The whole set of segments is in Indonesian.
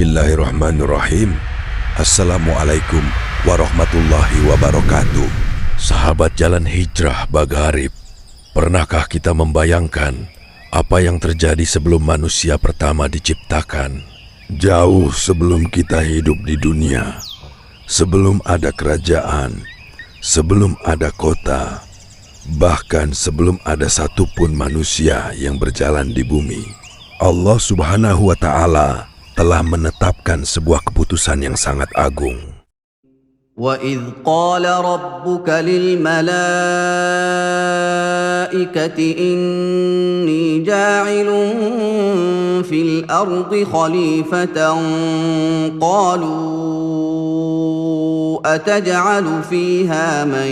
Bismillahirrahmanirrahim. Assalamualaikum warahmatullahi wabarakatuh. Sahabat jalan hijrah Bagharib, pernahkah kita membayangkan apa yang terjadi sebelum manusia pertama diciptakan? Jauh sebelum kita hidup di dunia, sebelum ada kerajaan, sebelum ada kota, bahkan sebelum ada satupun manusia yang berjalan di bumi, Allah Subhanahu wa Ta'ala telah menetapkan sebuah keputusan yang sangat agung. وَإِذْ قَالَ رَبُّكَ لِلْمَلَائِكَةِ إِنِّي جَاعِلٌ فِي الْأَرْضِ خَلِيفَةً قَالُوا أَتَجْعَلُ فِيهَا مَن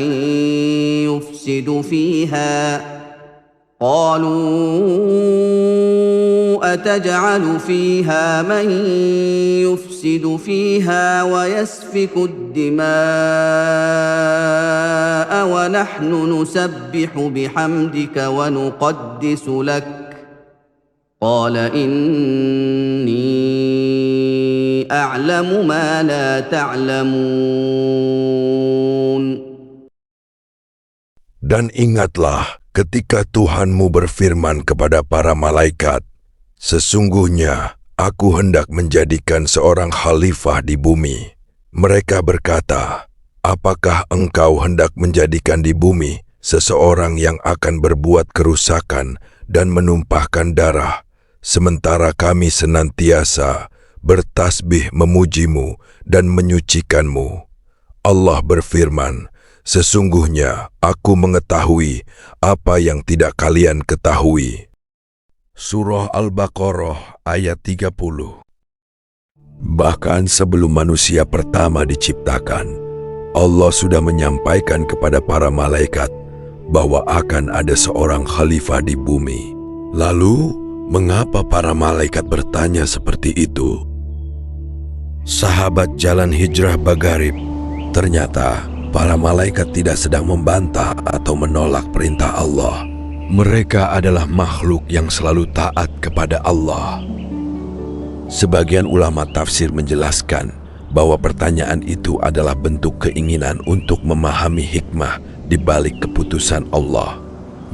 يُفْسِدُ فِيهَا وَيَسْفِكُ الدِّمَاءَ وَنَحْنُ نُسَبِّحُ بِحَمْدِكَ وَنُقَدِّسُ لَكَ قَالَ إِنِّي أَعْلَمُ مَا لَا تَعْلَمُونَ. Dan ingatlah ketika Tuhanmu berfirman kepada para malaikat, sesungguhnya aku hendak menjadikan seorang khalifah di bumi. Mereka berkata, apakah engkau hendak menjadikan di bumi seseorang yang akan berbuat kerusakan dan menumpahkan darah, sementara kami senantiasa bertasbih memujimu dan menyucikanmu? Allah berfirman, sesungguhnya aku mengetahui apa yang tidak kalian ketahui. Surah Al-Baqarah ayat 30. Bahkan sebelum manusia pertama diciptakan, Allah sudah menyampaikan kepada para malaikat bahwa akan ada seorang khalifah di bumi. Lalu, mengapa para malaikat bertanya seperti itu? Sahabat jalan hijrah Bagharib, ternyata para malaikat tidak sedang membantah atau menolak perintah Allah. Mereka adalah makhluk yang selalu taat kepada Allah. Sebagian ulama tafsir menjelaskan bahwa pertanyaan itu adalah bentuk keinginan untuk memahami hikmah di balik keputusan Allah.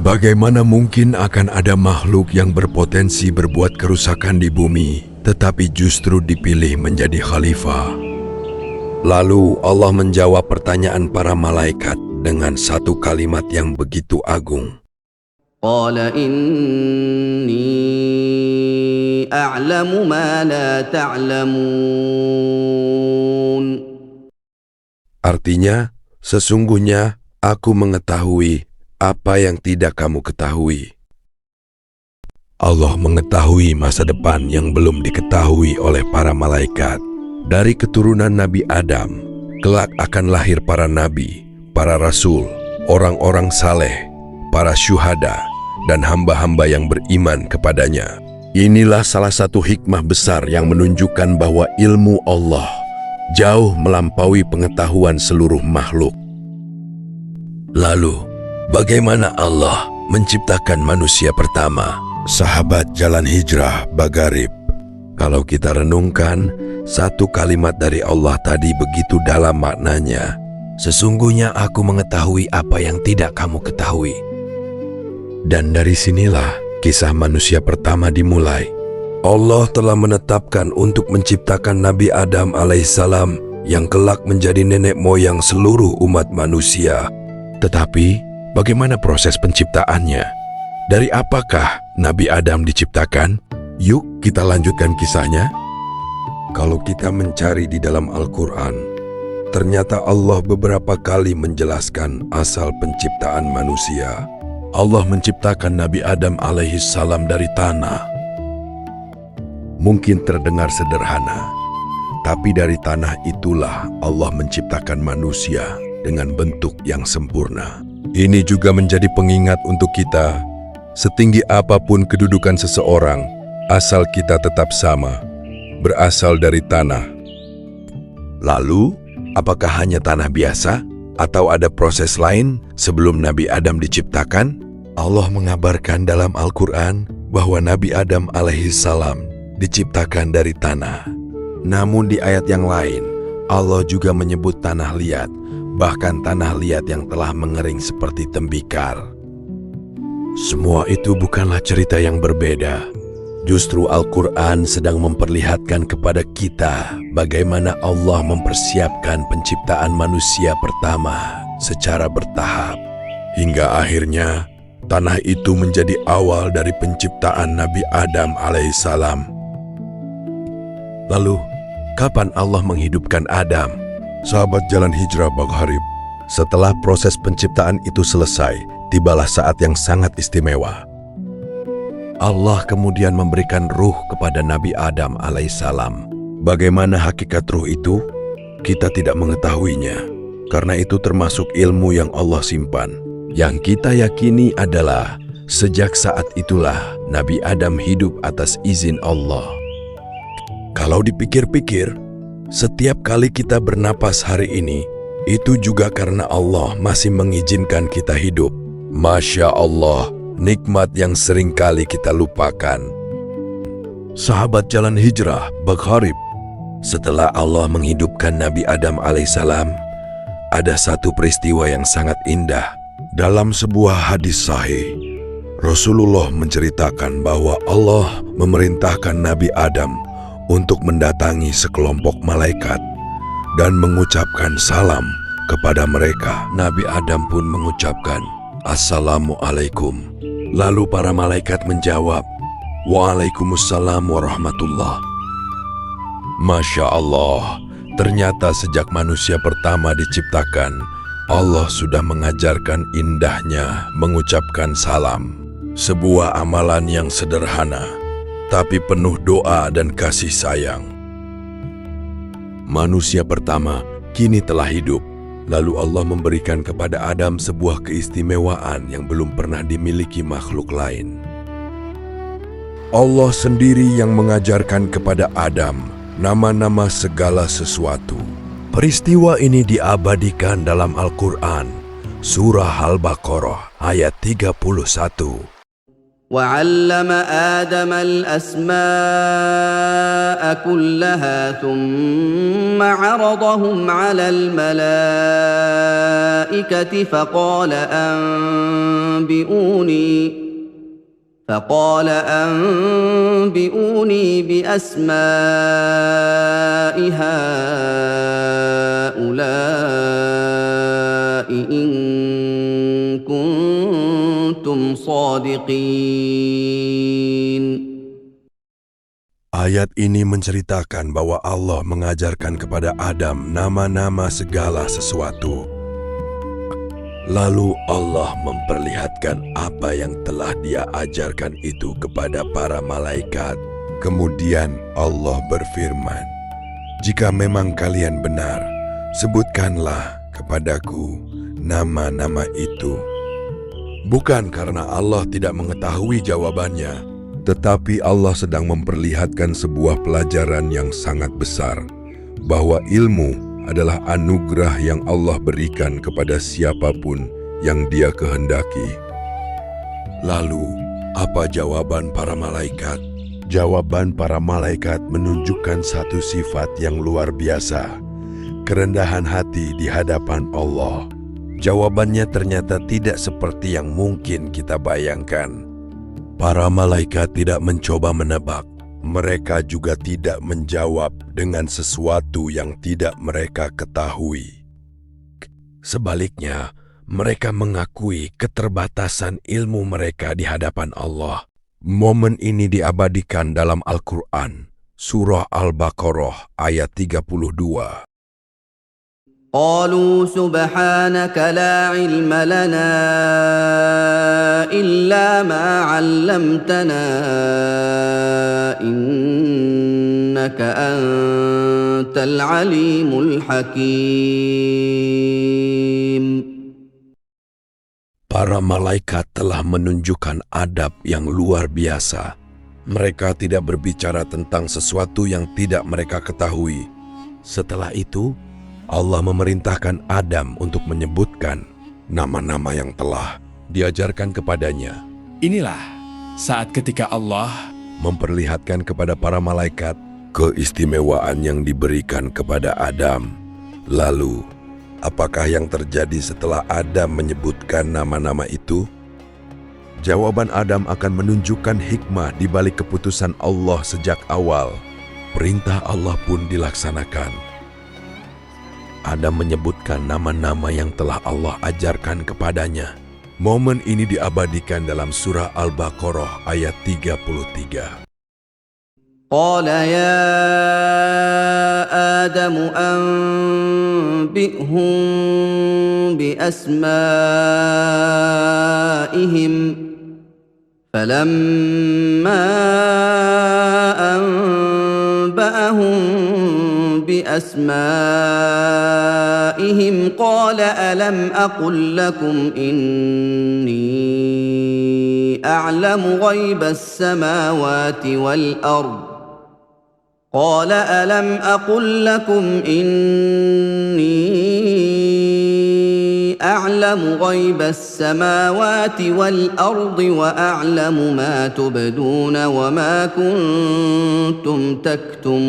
Bagaimana mungkin akan ada makhluk yang berpotensi berbuat kerusakan di bumi, tetapi justru dipilih menjadi khalifah? Lalu Allah menjawab pertanyaan para malaikat dengan satu kalimat yang begitu agung. قَالَ إِنِّي أَعْلَمُ مَا لَا تَعْلَمُونَ. Artinya, sesungguhnya aku mengetahui apa yang tidak kamu ketahui. Allah mengetahui masa depan yang belum diketahui oleh para malaikat. Dari keturunan Nabi Adam, kelak akan lahir para nabi, para rasul, orang-orang saleh, para syuhada, dan hamba-hamba yang beriman kepadanya. Inilah salah satu hikmah besar yang menunjukkan bahwa ilmu Allah jauh melampaui pengetahuan seluruh makhluk. Lalu, bagaimana Allah menciptakan manusia pertama? Sahabat jalan hijrah Bagharib, kalau kita renungkan, satu kalimat dari Allah tadi begitu dalam maknanya. Sesungguhnya aku mengetahui apa yang tidak kamu ketahui. Dan dari sinilah kisah manusia pertama dimulai. Allah telah menetapkan untuk menciptakan Nabi Adam alaihissalam yang kelak menjadi nenek moyang seluruh umat manusia. Tetapi, bagaimana proses penciptaannya? Dari apakah Nabi Adam diciptakan? Yuk kita lanjutkan kisahnya. Kalau kita mencari di dalam Al-Quran, ternyata Allah beberapa kali menjelaskan asal penciptaan manusia. Allah menciptakan Nabi Adam alaihissalam dari tanah. Mungkin terdengar sederhana, tapi dari tanah itulah Allah menciptakan manusia dengan bentuk yang sempurna. Ini juga menjadi pengingat untuk kita, setinggi apapun kedudukan seseorang, asal kita tetap sama, berasal dari tanah. Lalu, apakah hanya tanah biasa? Atau ada proses lain sebelum Nabi Adam diciptakan? Allah mengabarkan dalam Al-Quran bahwa Nabi Adam alaihissalam diciptakan dari tanah. Namun di ayat yang lain, Allah juga menyebut tanah liat, bahkan tanah liat yang telah mengering seperti tembikar. Semua itu bukanlah cerita yang berbeda. Justru Al-Quran sedang memperlihatkan kepada kita bagaimana Allah mempersiapkan penciptaan manusia pertama secara bertahap. Hingga akhirnya, tanah itu menjadi awal dari penciptaan Nabi Adam alaihissalam. Lalu, kapan Allah menghidupkan Adam? Sahabat Jalan Hijrah Bagharib, setelah proses penciptaan itu selesai, tibalah saat yang sangat istimewa. Allah kemudian memberikan ruh kepada Nabi Adam alaihissalam. Bagaimana hakikat ruh itu? Kita tidak mengetahuinya. Karena itu termasuk ilmu yang Allah simpan. Yang kita yakini adalah sejak saat itulah Nabi Adam hidup atas izin Allah. Kalau dipikir-pikir, setiap kali kita bernapas hari ini, itu juga karena Allah masih mengizinkan kita hidup. Masya Allah, nikmat yang sering kali kita lupakan. Sahabat Jalan Hijrah Bagharib, setelah Allah menghidupkan Nabi Adam alaihissalam, ada satu peristiwa yang sangat indah. Dalam sebuah hadis sahih, Rasulullah menceritakan bahwa Allah memerintahkan Nabi Adam untuk mendatangi sekelompok malaikat dan mengucapkan salam kepada mereka. Nabi Adam pun mengucapkan, Assalamualaikum. Lalu para malaikat menjawab, Waalaikumsalam warahmatullah. Masya Allah, ternyata sejak manusia pertama diciptakan, Allah sudah mengajarkan indahnya mengucapkan salam. Sebuah amalan yang sederhana, tapi penuh doa dan kasih sayang. Manusia pertama kini telah hidup. Lalu Allah memberikan kepada Adam sebuah keistimewaan yang belum pernah dimiliki makhluk lain. Allah sendiri yang mengajarkan kepada Adam nama-nama segala sesuatu. Peristiwa ini diabadikan dalam Al-Quran, Surah Al-Baqarah ayat 31. وعلم آدم الأسماء كلها ثم عرضهم على الملائكة فقال أنبئوني بأسماء هؤلاء إن كنتم صادقين. Ayat ini menceritakan bahwa Allah mengajarkan kepada Adam nama-nama segala sesuatu. Lalu Allah memperlihatkan apa yang telah Dia ajarkan itu kepada para malaikat. Kemudian Allah berfirman, "Jika memang kalian benar, sebutkanlah kepadaku nama-nama itu." Bukan karena Allah tidak mengetahui jawabannya, tetapi Allah sedang memperlihatkan sebuah pelajaran yang sangat besar, bahwa ilmu adalah anugerah yang Allah berikan kepada siapapun yang Dia kehendaki. Lalu, apa jawaban para malaikat? Jawaban para malaikat menunjukkan satu sifat yang luar biasa, kerendahan hati di hadapan Allah. Jawabannya ternyata tidak seperti yang mungkin kita bayangkan. Para malaikat tidak mencoba menebak. Mereka juga tidak menjawab dengan sesuatu yang tidak mereka ketahui. Sebaliknya, mereka mengakui keterbatasan ilmu mereka di hadapan Allah. Momen ini diabadikan dalam Al-Quran, Surah Al-Baqarah ayat 32. قالوا سبحانك لا علم لنا إلا ما علمتنا إنك أنت العليم الحكيم. Para malaikat telah menunjukkan adab yang luar biasa. Mereka tidak berbicara tentang sesuatu yang tidak mereka ketahui. Setelah itu, Allah memerintahkan Adam untuk menyebutkan nama-nama yang telah diajarkan kepadanya. Inilah saat ketika Allah Memperlihatkan kepada para malaikat keistimewaan yang diberikan kepada Adam. Lalu, apakah yang terjadi setelah Adam menyebutkan nama-nama itu? Jawaban Adam akan menunjukkan hikmah di balik keputusan Allah sejak awal. Perintah Allah pun dilaksanakan. Adam menyebutkan nama-nama yang telah Allah ajarkan kepadanya. Momen ini diabadikan dalam surah Al-Baqarah ayat 33. قال يا آدم أنبئهم بأسمائهم فلما أنبأهم بأسمائهم قال ألم أقل لكم إني أعلم غيب السماوات والأرض قال ألم أقل لكم إني أعلم غيب السماوات والأرض وأعلم ما تبدون وما كنتم تكتمون.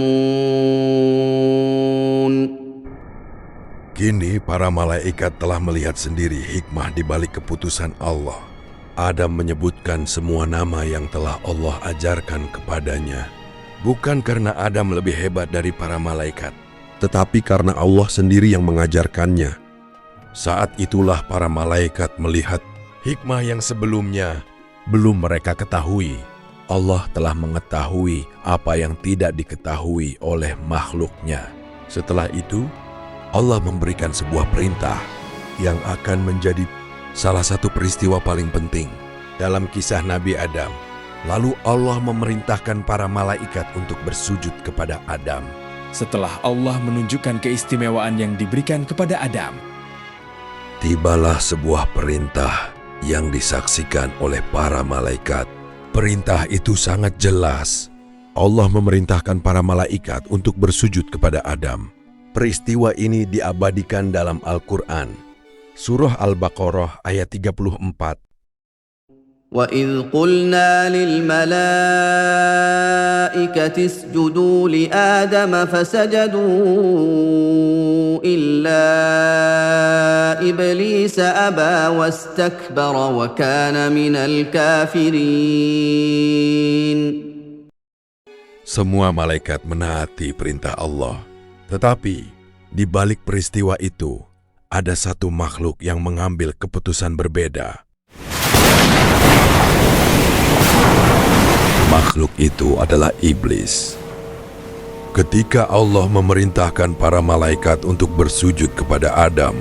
Kini para malaikat telah melihat sendiri hikmah di balik keputusan Allah. Adam menyebutkan semua nama yang telah Allah ajarkan kepadanya. Bukan karena Adam lebih hebat dari para malaikat, tetapi karena Allah sendiri yang mengajarkannya. Saat itulah para malaikat melihat hikmah yang sebelumnya belum mereka ketahui. Allah telah mengetahui apa yang tidak diketahui oleh makhluknya. Setelah itu, Allah memberikan sebuah perintah yang akan menjadi salah satu peristiwa paling penting dalam kisah Nabi Adam. Lalu Allah memerintahkan para malaikat untuk bersujud kepada Adam. Setelah Allah menunjukkan keistimewaan yang diberikan kepada Adam, tibalah sebuah perintah yang disaksikan oleh para malaikat. Perintah itu sangat jelas. Allah memerintahkan para malaikat untuk bersujud kepada Adam. Peristiwa ini diabadikan dalam Al-Quran. Surah Al-Baqarah ayat 34. وَإِذْ قُلْنَا لِلْمَلَائِكَةِ اسْجُدُوا لِآدَمَ فَسَجَدُوا إِلَّا إِبْلِيسَ أَبَى وَاسْتَكْبَرَ وَكَانَ مِنَ الْكَافِرِينَ. Semua malaikat menaati perintah Allah. Tetapi di balik peristiwa itu, ada satu makhluk yang mengambil keputusan berbeda. Makhluk itu adalah iblis. Ketika Allah memerintahkan para malaikat untuk bersujud kepada Adam,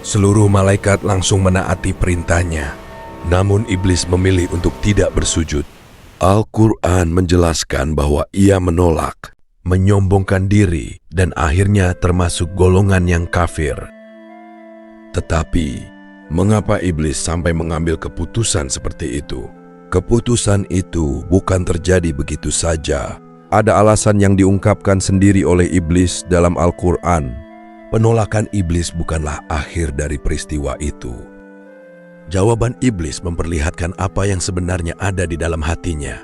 seluruh malaikat langsung menaati perintahnya. Namun iblis memilih untuk tidak bersujud. Al-Quran menjelaskan bahwa ia menolak, menyombongkan diri, dan akhirnya termasuk golongan yang kafir. Tetapi, mengapa iblis sampai mengambil keputusan seperti itu? Keputusan itu bukan terjadi begitu saja. Ada alasan yang diungkapkan sendiri oleh iblis dalam Al-Quran. Penolakan iblis bukanlah akhir dari peristiwa itu. Jawaban iblis memperlihatkan apa yang sebenarnya ada di dalam hatinya.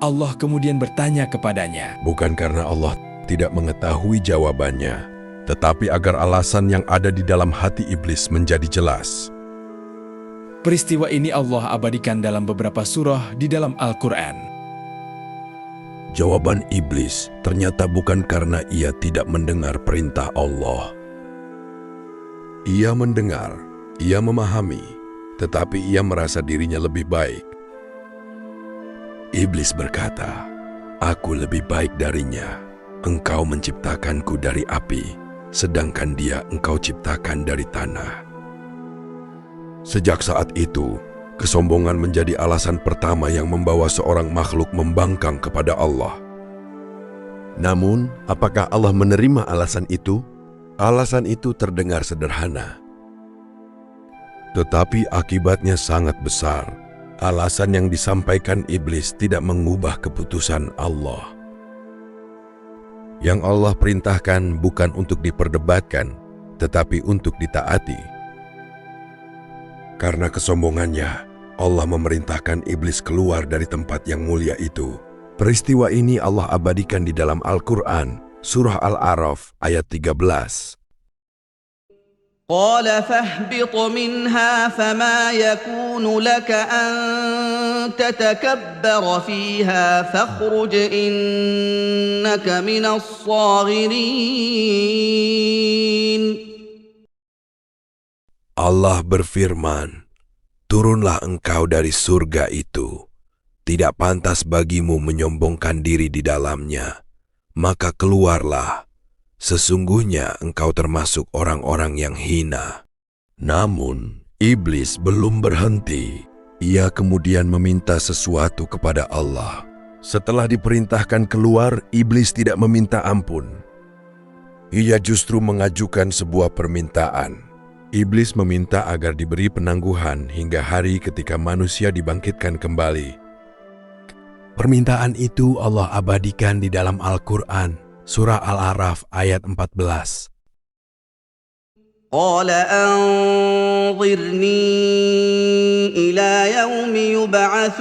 Allah kemudian bertanya kepadanya, Bukan karena Allah tidak mengetahui jawabannya, tetapi agar alasan yang ada di dalam hati iblis menjadi jelas. peristiwa ini Allah abadikan dalam beberapa surah di dalam Al-Quran. Jawaban iblis ternyata bukan karena ia tidak mendengar perintah Allah. Ia mendengar, ia memahami, tetapi ia merasa dirinya lebih baik. Iblis berkata, "Aku lebih baik darinya. Engkau menciptakanku dari api, sedangkan dia engkau ciptakan dari tanah." Sejak saat itu, kesombongan menjadi alasan pertama yang membawa seorang makhluk membangkang kepada Allah. Namun, apakah Allah menerima alasan itu? Alasan itu terdengar sederhana, tetapi akibatnya sangat besar. Alasan yang disampaikan iblis tidak mengubah keputusan Allah. Yang Allah perintahkan bukan untuk diperdebatkan, tetapi untuk ditaati. Karena kesombongannya, Allah memerintahkan iblis keluar dari tempat yang mulia itu. Peristiwa ini Allah abadikan di dalam Al-Quran, Surah Al-A'raf ayat 13. قال فاهبط منها فما يكون لك أن تتكبر فيها فاخرج إنك من الصاغرين. Allah berfirman, turunlah engkau dari surga itu. Tidak pantas bagimu menyombongkan diri di dalamnya. Maka keluarlah. Sesungguhnya engkau termasuk orang-orang yang hina. Namun, iblis belum berhenti. Ia kemudian meminta sesuatu kepada Allah. Setelah diperintahkan keluar, iblis tidak meminta ampun. Ia justru mengajukan sebuah permintaan. Iblis meminta agar diberi penangguhan hingga hari ketika manusia dibangkitkan kembali. Permintaan itu Allah abadikan di dalam Al-Quran, Surah Al-A'raf ayat 14. قال أنظرني إلى يوم يبعثون.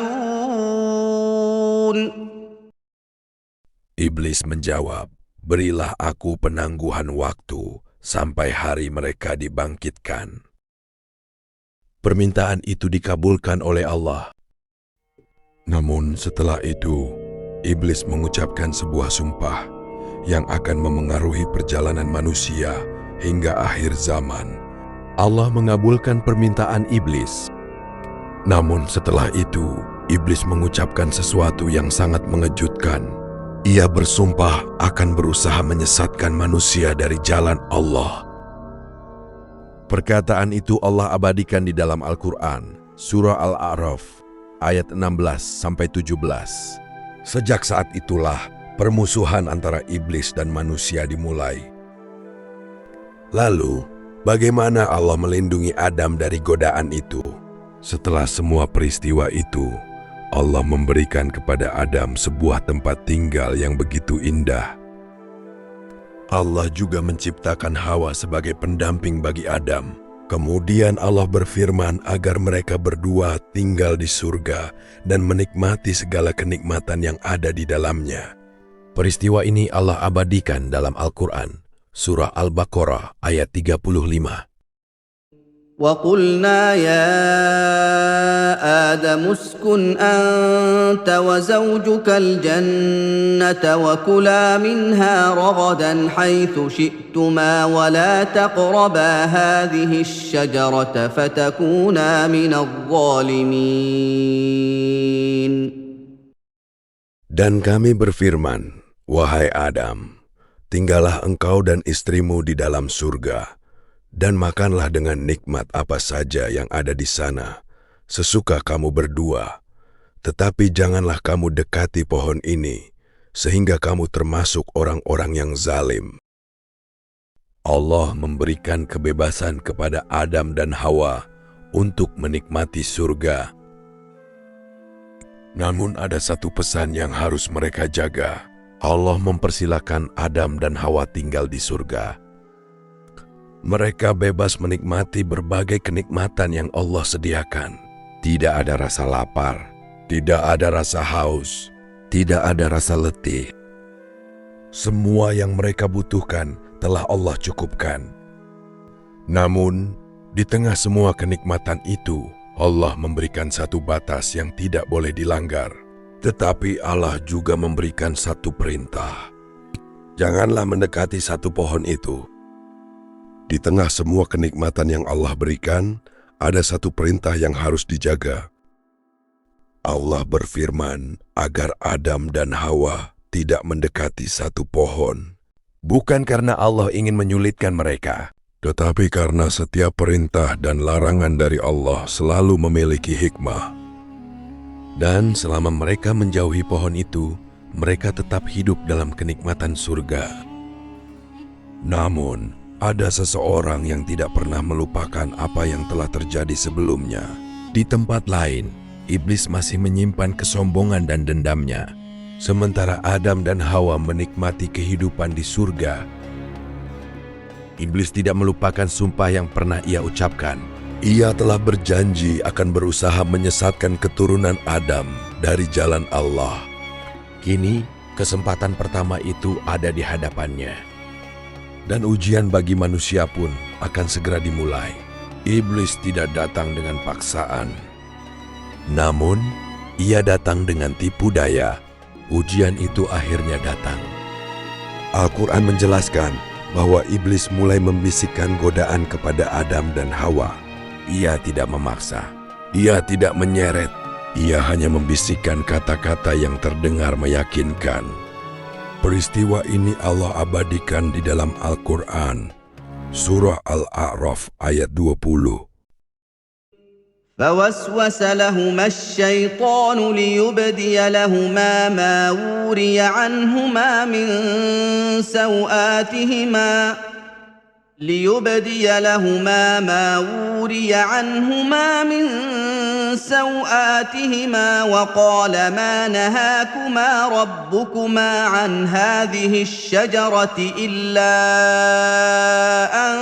Iblis menjawab, berilah aku penangguhan waktu sampai hari mereka dibangkitkan. Permintaan itu dikabulkan oleh Allah. Namun setelah itu, iblis mengucapkan sebuah sumpah yang akan memengaruhi perjalanan manusia hingga akhir zaman. Allah mengabulkan permintaan iblis. Namun setelah itu, iblis mengucapkan sesuatu yang sangat mengejutkan. Ia bersumpah akan berusaha menyesatkan manusia dari jalan Allah. Perkataan itu Allah abadikan di dalam Al-Quran, Surah Al-A'raf, ayat 16-17. Sejak saat itulah, permusuhan antara iblis dan manusia dimulai. Lalu, bagaimana Allah melindungi Adam dari godaan itu? Setelah semua peristiwa itu, Allah memberikan kepada Adam sebuah tempat tinggal yang begitu indah. Allah juga menciptakan Hawa sebagai pendamping bagi Adam. Kemudian Allah berfirman agar mereka berdua tinggal di surga dan menikmati segala kenikmatan yang ada di dalamnya. Peristiwa ini Allah abadikan dalam Al-Quran, Surah Al-Baqarah ayat 35. وَقُلْنَا يَا آدَمُ اسْكُنْ أَنْتَ وَزَوْجُكَ الْجَنَّةَ وَكُلَا مِنْهَا رَغَدًا حَيْثُ شِئْتُمَا وَلَا تَقْرَبَا هَذِهِ الشَّجَرَةَ فَتَكُونَا مِنَ الظَّالِمِينَ. Dan kami berfirman, wahai Adam, tinggallah engkau dan istrimu di dalam surga, dan makanlah dengan nikmat apa saja yang ada di sana, sesuka kamu berdua. Tetapi janganlah kamu dekati pohon ini, sehingga kamu termasuk orang-orang yang zalim. Allah memberikan kebebasan kepada Adam dan Hawa untuk menikmati surga. Namun ada satu pesan yang harus mereka jaga. Allah mempersilakan Adam dan Hawa tinggal di surga. Mereka bebas menikmati berbagai kenikmatan yang Allah sediakan. Tidak ada rasa lapar, tidak ada rasa haus, tidak ada rasa letih. Semua yang mereka butuhkan telah Allah cukupkan. Namun, di tengah semua kenikmatan itu, Allah memberikan satu batas yang tidak boleh dilanggar. Tetapi Allah juga memberikan satu perintah. Janganlah mendekati satu pohon itu. Di tengah semua kenikmatan yang Allah berikan, ada satu perintah yang harus dijaga. Allah berfirman agar Adam dan Hawa tidak mendekati satu pohon. Bukan karena Allah ingin menyulitkan mereka, tetapi karena setiap perintah dan larangan dari Allah selalu memiliki hikmah. Dan selama mereka menjauhi pohon itu, mereka tetap hidup dalam kenikmatan surga. Namun, ada seseorang yang tidak pernah melupakan apa yang telah terjadi sebelumnya. Di tempat lain, iblis masih menyimpan kesombongan dan dendamnya. Sementara Adam dan Hawa menikmati kehidupan di surga, iblis tidak melupakan sumpah yang pernah ia ucapkan. Ia telah berjanji akan berusaha menyesatkan keturunan Adam dari jalan Allah. Kini, kesempatan pertama itu ada di hadapannya. Dan ujian bagi manusia pun akan segera dimulai. Iblis tidak datang dengan paksaan. Namun, ia datang dengan tipu daya. Ujian itu akhirnya datang. Al-Quran menjelaskan bahwa iblis mulai membisikkan godaan kepada Adam dan Hawa. Ia tidak memaksa. Ia tidak menyeret. Ia hanya membisikkan kata-kata yang terdengar meyakinkan. Peristiwa ini Allah abadikan di dalam Al-Quran. Surah Al-A'raf ayat 20. فوسوس لهما الشيطان ليبدي لهما ما وري عنهما من سوآتهما وقال ما نهاكما ربكما عن هذه الشجرة إلا أن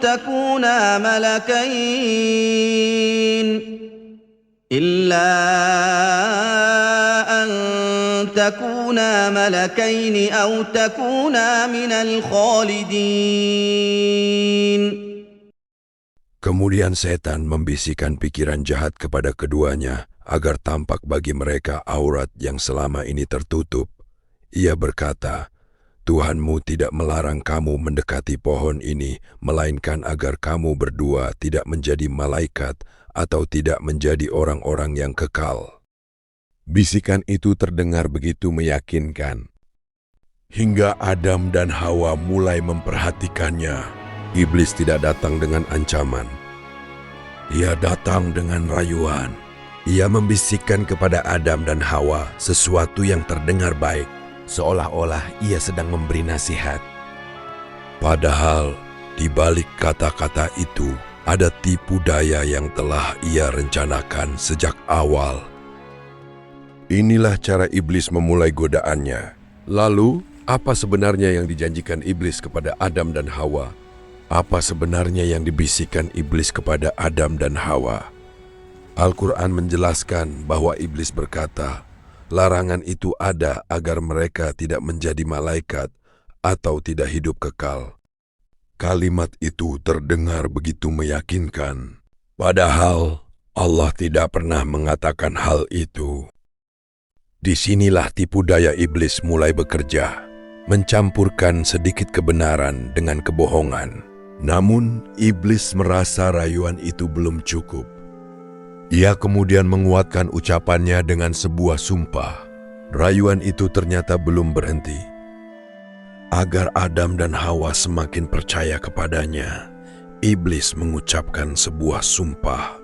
تكونا ملكين أو تكونا من الخالدين. Kemudian setan membisikkan pikiran jahat kepada keduanya agar tampak bagi mereka aurat yang selama ini tertutup. Ia berkata, Tuhanmu tidak melarang kamu mendekati pohon ini, melainkan agar kamu berdua tidak menjadi malaikat atau tidak menjadi orang-orang yang kekal. Bisikan itu terdengar begitu meyakinkan. Hingga Adam dan Hawa mulai memperhatikannya. Iblis tidak datang dengan ancaman. Ia datang dengan rayuan. Ia membisikkan kepada Adam dan Hawa sesuatu yang terdengar baik, seolah-olah ia sedang memberi nasihat. Padahal, di balik kata-kata itu, ada tipu daya yang telah ia rencanakan sejak awal. Inilah cara iblis memulai godaannya. Lalu, apa sebenarnya yang dijanjikan iblis kepada Adam dan Hawa? Apa sebenarnya yang dibisikkan iblis kepada Adam dan Hawa? Al-Quran menjelaskan bahwa iblis berkata, larangan itu ada agar mereka tidak menjadi malaikat atau tidak hidup kekal. Kalimat itu terdengar begitu meyakinkan. Padahal Allah tidak pernah mengatakan hal itu. Disinilah tipu daya iblis mulai bekerja, mencampurkan sedikit kebenaran dengan kebohongan. Namun, iblis merasa rayuan itu belum cukup. Ia kemudian menguatkan ucapannya dengan sebuah sumpah. Rayuan itu ternyata belum berhenti. Agar Adam dan Hawa semakin percaya kepadanya, iblis mengucapkan sebuah sumpah.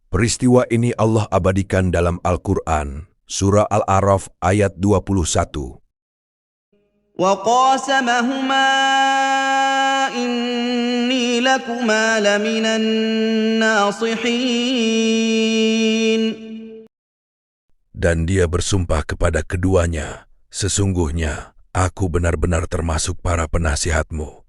Peristiwa ini Allah abadikan dalam Al-Quran, Surah Al-A'raf ayat 21. وقاسمهما إني لكما لمن الناصحين. Dan dia bersumpah kepada keduanya, sesungguhnya aku benar-benar termasuk para penasihatmu.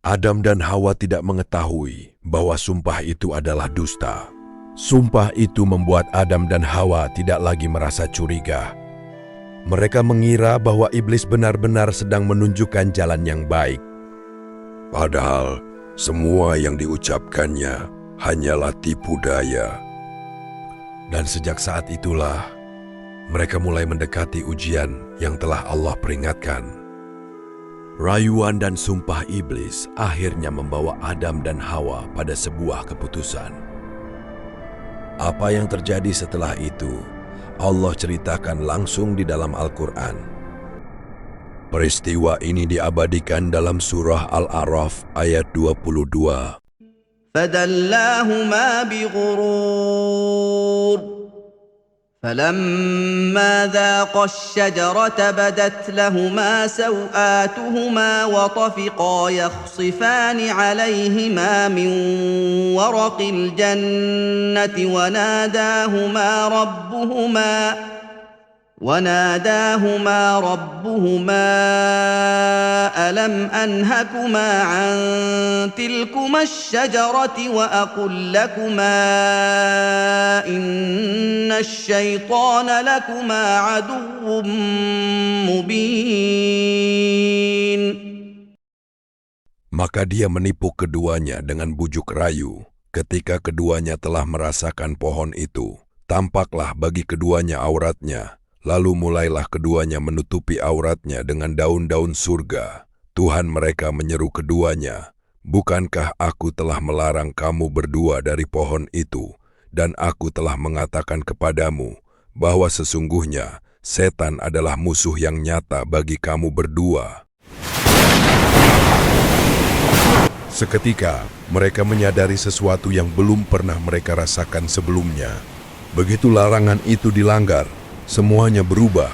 Adam dan Hawa tidak mengetahui bahwa sumpah itu adalah dusta. Sumpah itu membuat Adam dan Hawa tidak lagi merasa curiga. Mereka mengira bahwa iblis benar-benar sedang menunjukkan jalan yang baik. Padahal semua yang diucapkannya hanyalah tipu daya. Dan sejak saat itulah, mereka mulai mendekati ujian yang telah Allah peringatkan. Rayuan dan sumpah iblis akhirnya membawa Adam dan Hawa pada sebuah keputusan. Apa yang terjadi setelah itu, Allah ceritakan langsung di dalam Al-Quran. Peristiwa ini diabadikan dalam surah Al-A'raf ayat 22. فَدَلَّاهُمَا بِغُرُورٍ فَلَمَّا ذَاقَا الشَّجَرَةَ بَدَتْ لَهُمَا سَوْآتُهُمَا وَطَفِقَا يَخْصِفَانِ عَلَيْهِمَا مِنْ وَرَقِ الْجَنَّةِ وناداهما ربهما ألم أنهكما عن تلكما الشجرة وأقل لكما إن الشيطان لكما عدو مبين. Maka dia menipu keduanya dengan bujuk rayu. Ketika keduanya telah merasakan pohon itu, tampaklah bagi keduanya auratnya. Lalu mulailah keduanya menutupi auratnya dengan daun-daun surga. Tuhan mereka menyeru keduanya, "Bukankah aku telah melarang kamu berdua dari pohon itu, dan aku telah mengatakan kepadamu bahwa sesungguhnya setan adalah musuh yang nyata bagi kamu berdua?" Seketika, mereka menyadari sesuatu yang belum pernah mereka rasakan sebelumnya. Begitu larangan itu dilanggar, semuanya berubah.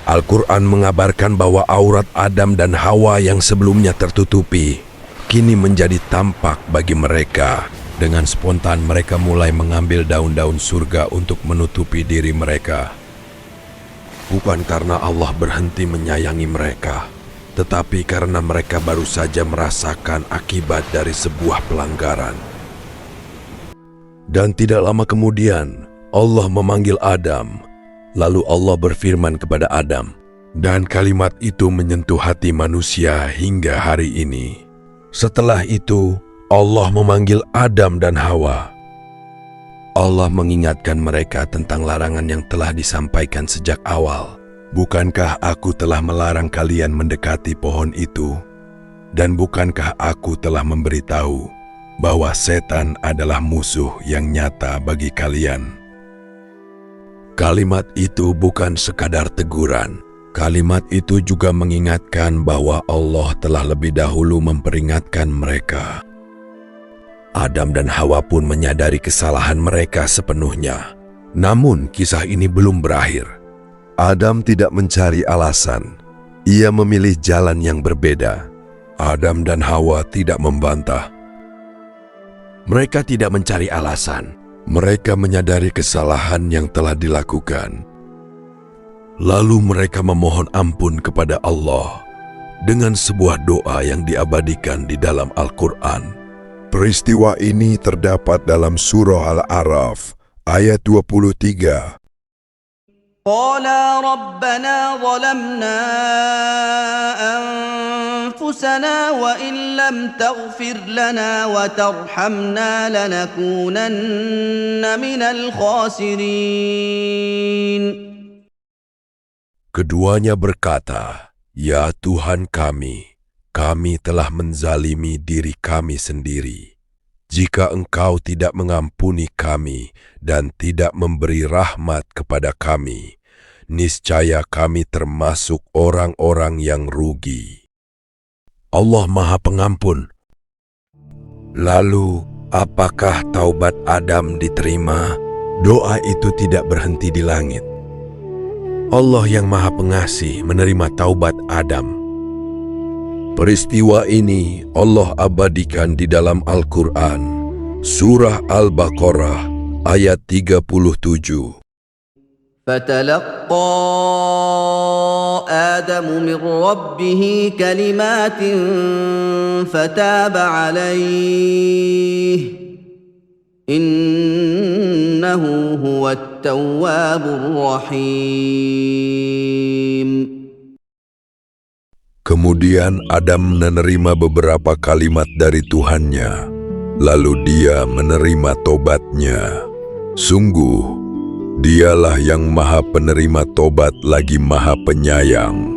Al-Quran mengabarkan bahwa aurat Adam dan Hawa yang sebelumnya tertutupi, kini menjadi tampak bagi mereka. Dengan spontan mereka mulai mengambil daun-daun surga untuk menutupi diri mereka. Bukan karena Allah berhenti menyayangi mereka, tetapi karena mereka baru saja merasakan akibat dari sebuah pelanggaran. Dan tidak lama kemudian, Allah memanggil Adam. Lalu Allah berfirman kepada Adam, dan kalimat itu menyentuh hati manusia hingga hari ini. Setelah itu, Allah memanggil Adam dan Hawa. Allah mengingatkan mereka tentang larangan yang telah disampaikan sejak awal. Bukankah aku telah melarang kalian mendekati pohon itu? Dan bukankah aku telah memberitahu bahwa setan adalah musuh yang nyata bagi kalian? Kalimat itu bukan sekadar teguran. Kalimat itu juga mengingatkan bahwa Allah telah lebih dahulu memperingatkan mereka. Adam dan Hawa pun menyadari kesalahan mereka sepenuhnya. Namun kisah ini belum berakhir. Adam tidak mencari alasan. Ia memilih jalan yang berbeda. Adam dan Hawa tidak membantah. Mereka tidak mencari alasan. Mereka menyadari kesalahan yang telah dilakukan. Lalu mereka memohon ampun kepada Allah dengan sebuah doa yang diabadikan di dalam Al-Quran. Peristiwa ini terdapat dalam surah Al-A'raf ayat 23. قالا ربنا ظلمنا أنفسنا وإن لم تغفر لنا وترحمنا لنكونن من الخاسرين. Keduanya berkata, "Ya Tuhan kami telah menzalimi diri kami sendiri. Jika Engkau tidak mengampuni kami dan tidak memberi rahmat kepada kami, niscaya kami termasuk orang-orang yang rugi." Allah Maha Pengampun. Lalu, apakah taubat Adam diterima? Doa itu tidak berhenti di langit. Allah yang Maha Pengasih menerima taubat Adam. Peristiwa ini Allah abadikan di dalam Al-Quran, Surah Al-Baqarah, ayat 37. فتلقى آدم من ربه كلمات فتاب عليه إنه هو التواب الرحيم. Kemudian Adam menerima beberapa kalimat dari Tuhannya, lalu dia menerima tobatnya. Sungguh, Dialah yang Maha Penerima Tobat lagi Maha Penyayang.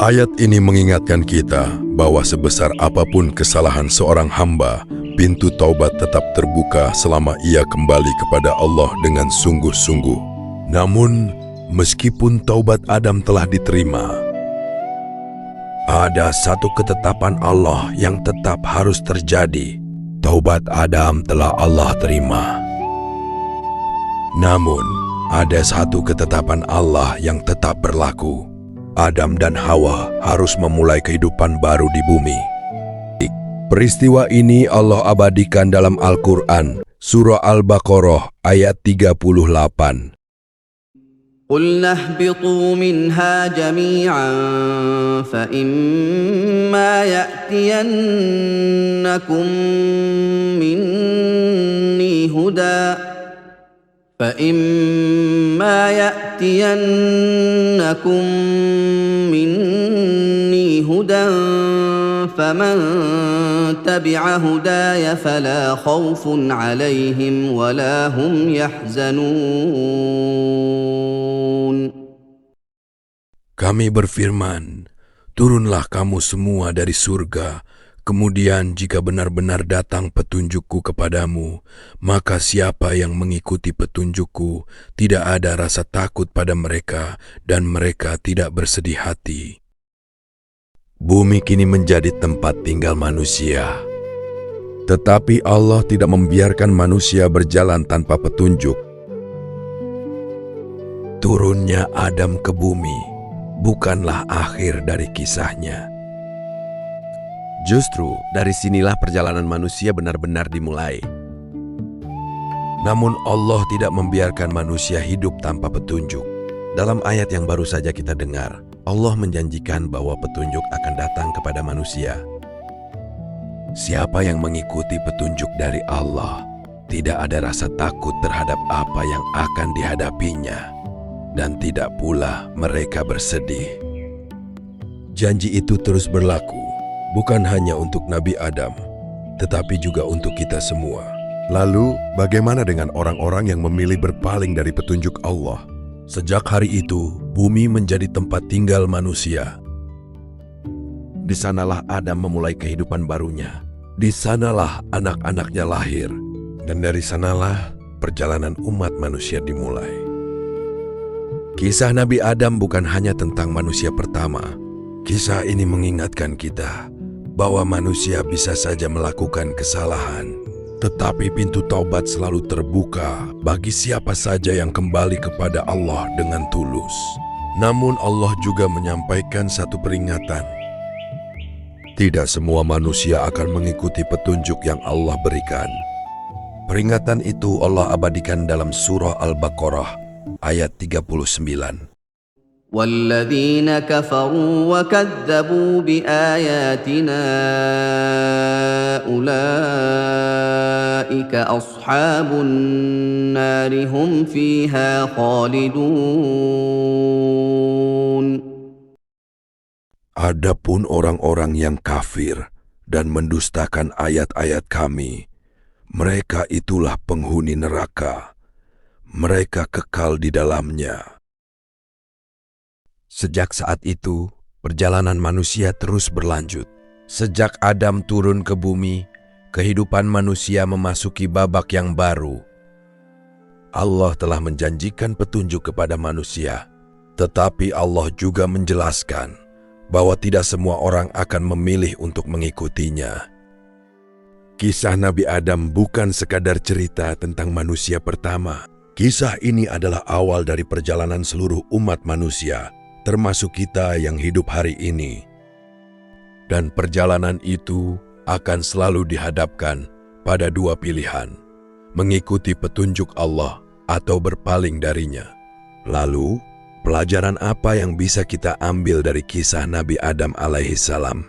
Ayat ini mengingatkan kita bahwa sebesar apapun kesalahan seorang hamba, pintu taubat tetap terbuka selama ia kembali kepada Allah dengan sungguh-sungguh. Namun, meskipun taubat Adam telah diterima, ada satu ketetapan Allah yang tetap harus terjadi. Taubat Adam telah Allah terima. Namun, ada satu ketetapan Allah yang tetap berlaku. Adam dan Hawa harus memulai kehidupan baru di bumi. Peristiwa ini Allah abadikan dalam Al-Quran, Surah Al-Baqarah, ayat 38. قُلْنَا اهْبِطُوا مِنْهَا جَمِيعًا فَإِمَّا يَأْتِيَنَّكُم مِّنِّي هُدًى فإما يأتينكم مني هدى فمن تبع هداي فلا خوف عليهم ولا هم يحزنون. Kami berfirman, turunlah kamu semua dari surga, kemudian jika benar-benar datang petunjukku kepadamu, maka siapa yang mengikuti petunjukku tidak ada rasa takut pada mereka dan mereka tidak bersedih hati. Bumi kini menjadi tempat tinggal manusia. Tetapi Allah tidak membiarkan manusia berjalan tanpa petunjuk. Turunnya Adam ke bumi bukanlah akhir dari kisahnya. Justru dari sinilah perjalanan manusia benar-benar dimulai. Namun Allah tidak membiarkan manusia hidup tanpa petunjuk. Dalam ayat yang baru saja kita dengar, Allah menjanjikan bahwa petunjuk akan datang kepada manusia. Siapa yang mengikuti petunjuk dari Allah, tidak ada rasa takut terhadap apa yang akan dihadapinya, dan tidak pula mereka bersedih. Janji itu terus berlaku, bukan hanya untuk Nabi Adam, tetapi juga untuk kita semua. Lalu, bagaimana dengan orang-orang yang memilih berpaling dari petunjuk Allah? Sejak hari itu, bumi menjadi tempat tinggal manusia. Di sanalah Adam memulai kehidupan barunya. Di sanalah anak-anaknya lahir, dan dari sanalah perjalanan umat manusia dimulai. Kisah Nabi Adam bukan hanya tentang manusia pertama. Kisah ini mengingatkan kita bahwa manusia bisa saja melakukan kesalahan, tetapi pintu taubat selalu terbuka bagi siapa saja yang kembali kepada Allah dengan tulus. Namun Allah juga menyampaikan satu peringatan. Tidak semua manusia akan mengikuti petunjuk yang Allah berikan. Peringatan itu Allah abadikan dalam surah Al-Baqarah ayat 39. والذين كفروا وكذبوا بآياتنا أولئك أصحاب النار هم فيها خالدون. Adapun orang-orang yang kafir dan mendustakan ayat-ayat kami, mereka itulah penghuni neraka. Mereka kekal di dalamnya. Sejak saat itu, perjalanan manusia terus berlanjut. Sejak Adam turun ke bumi, kehidupan manusia memasuki babak yang baru. Allah telah menjanjikan petunjuk kepada manusia, tetapi Allah juga menjelaskan bahwa tidak semua orang akan memilih untuk mengikutinya. Kisah Nabi Adam bukan sekadar cerita tentang manusia pertama. Kisah ini adalah awal dari perjalanan seluruh umat manusia, termasuk kita yang hidup hari ini. Dan perjalanan itu akan selalu dihadapkan pada dua pilihan, mengikuti petunjuk Allah atau berpaling darinya. Lalu, pelajaran apa yang bisa kita ambil dari kisah Nabi Adam alaihissalam?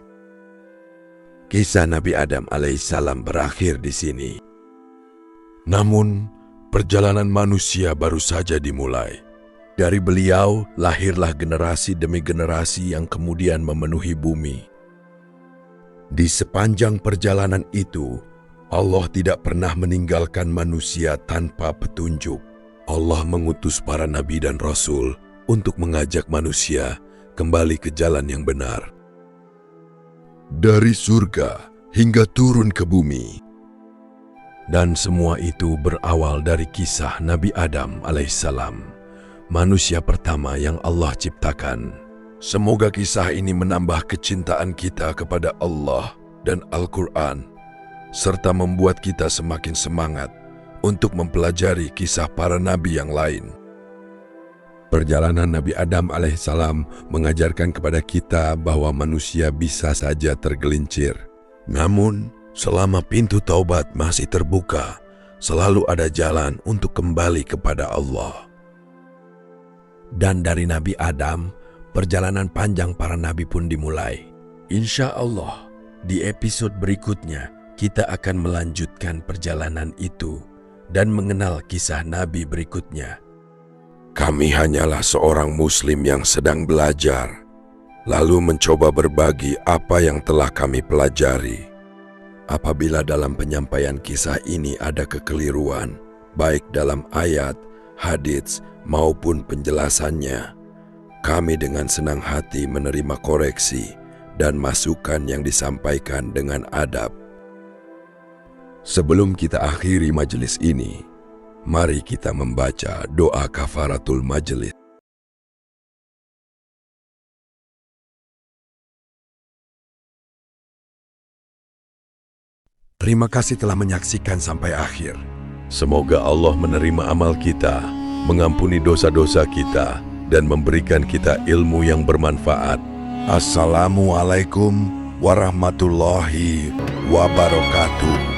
Kisah Nabi Adam alaihissalam berakhir di sini. Namun, perjalanan manusia baru saja dimulai. Dari beliau lahirlah generasi demi generasi yang kemudian memenuhi bumi. Di sepanjang perjalanan itu, Allah tidak pernah meninggalkan manusia tanpa petunjuk. Allah mengutus para nabi dan rasul untuk mengajak manusia kembali ke jalan yang benar. Dari surga hingga turun ke bumi. Dan semua itu berawal dari kisah Nabi Adam alaihissalam, manusia pertama yang Allah ciptakan. Semoga kisah ini menambah kecintaan kita kepada Allah dan Al-Quran, serta membuat kita semakin semangat untuk mempelajari kisah para nabi yang lain. Perjalanan Nabi Adam alaihissalam mengajarkan kepada kita bahwa manusia bisa saja tergelincir. Namun, selama pintu taubat masih terbuka, selalu ada jalan untuk kembali kepada Allah. Dan dari Nabi Adam, perjalanan panjang para nabi pun dimulai. Insya Allah, di episode berikutnya kita akan melanjutkan perjalanan itu dan mengenal kisah Nabi berikutnya. Kami hanyalah seorang Muslim yang sedang belajar, lalu mencoba berbagi apa yang telah kami pelajari. Apabila dalam penyampaian kisah ini ada kekeliruan, baik dalam ayat, hadits, maupun penjelasannya, kami dengan senang hati menerima koreksi dan masukan yang disampaikan dengan adab. Sebelum kita akhiri majelis ini, mari kita membaca doa kafaratul majelis. Terima kasih telah menyaksikan sampai akhir. Semoga Allah menerima amal kita, mengampuni dosa-dosa kita, dan memberikan kita ilmu yang bermanfaat. Assalamualaikum warahmatullahi wabarakatuh.